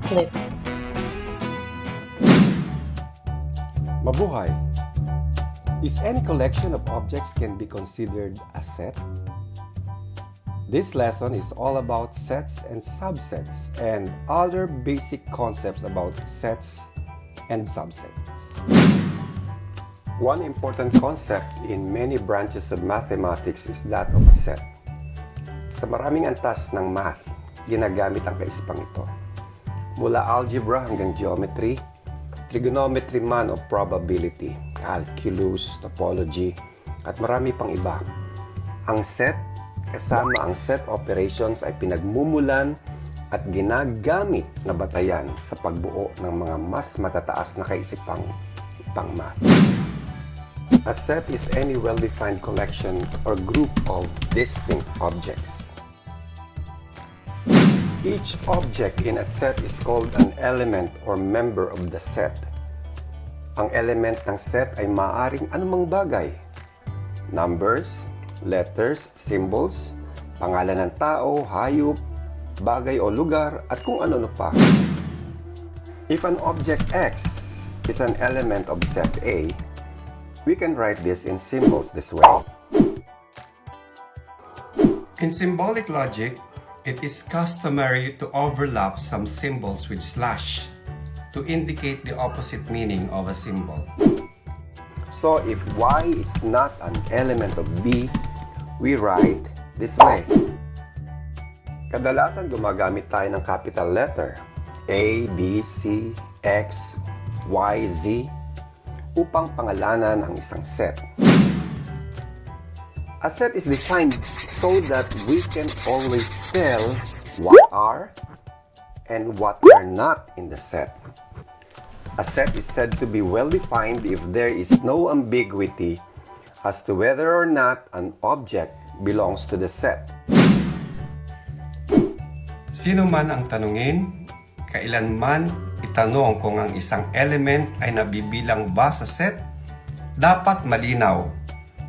MathKlik. Mabuhay! Is any collection of objects can be considered a set? This lesson is all about sets and subsets and other basic concepts about sets and subsets. One important concept in many branches of mathematics is that of a set. Sa maraming antas ng math, ginagamit ang kaispang ito. Mula algebra hanggang geometry, trigonometry man o probability, calculus, topology, at marami pang iba. Ang set, kasama ang set operations ay pinagmumulan at ginagamit na batayan sa pagbuo ng mga mas matataas na kaisipang pang-math. A set is any well-defined collection or group of distinct objects. Each object in a set is called an element or member of the set. Ang element ng set ay maaaring anumang bagay. Numbers, letters, symbols, pangalan ng tao, hayop, bagay o lugar, at kung ano-ano pa. If an object X is an element of set A, we can write this in symbols this way. In symbolic logic, it is customary to overlap some symbols with slash to indicate the opposite meaning of a symbol. So if Y is not an element of B, we write this way. Kadalasan gumagamit tayo ng capital letter A, B, C, X, Y, Z upang pangalanan ang isang set. A set is defined so that we can always tell what are and what are not in the set. A set is said to be well-defined if there is no ambiguity as to whether or not an object belongs to the set. Sino man ang tanungin, kailanman itanong kung ang isang element ay nabibilang ba sa set, dapat malinaw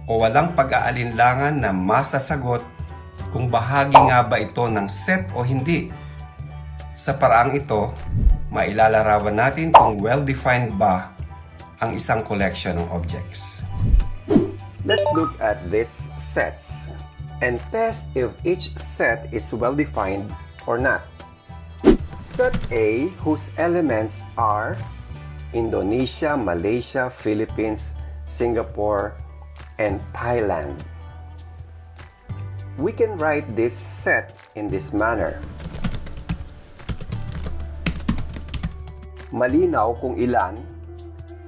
o walang pag-aalinlangan na masasagot kung bahagi nga ba ito ng set o hindi. Sa paraang ito, mailalarawan natin kung well-defined ba ang isang collection ng objects. Let's look at these sets and test if each set is well-defined or not. Set A, whose elements are Indonesia, Malaysia, Philippines, Singapore, and Thailand. We can write this set in this manner. Malinaw kung ilan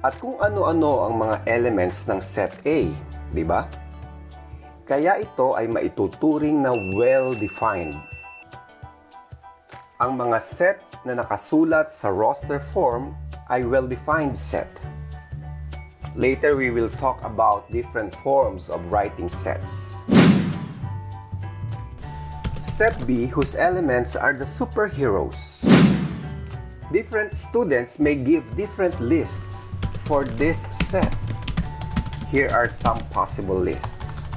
at kung ano-ano ang mga elements ng set A, di ba? Kaya ito ay maituturing na well-defined. Ang mga set na nakasulat sa roster form ay well-defined set. Later, we will talk about different forms of writing sets. Set B, whose elements are the superheroes. Different students may give different lists for this set. Here are some possible lists.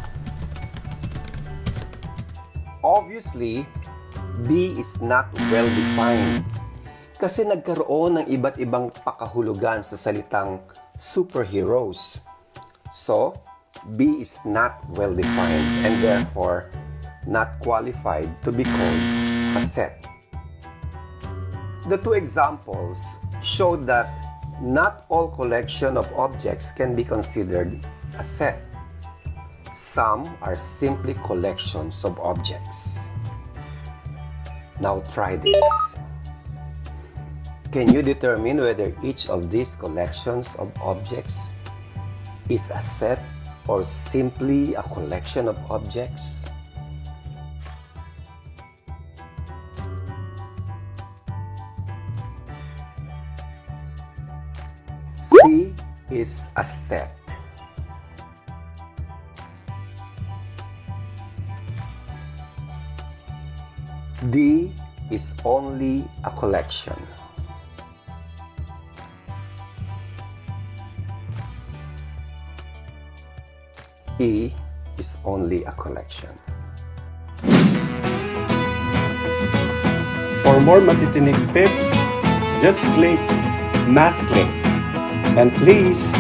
Obviously, B is not well-defined kasi nagkaroon ng iba't ibang pakahulugan sa salitang superheroes. So, B is not well-defined and therefore not qualified to be called a set. The two examples show that not all collection of objects can be considered a set. Some are simply collections of objects. Now try this. Can you determine whether each of these collections of objects is a set or simply a collection of objects? C is a set. D is only a collection. E is only a collection. For more matitinig tips, just click MathKlik. And please,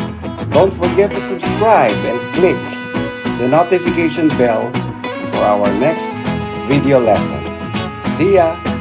don't forget to subscribe and click the notification bell for our next video lesson. See ya!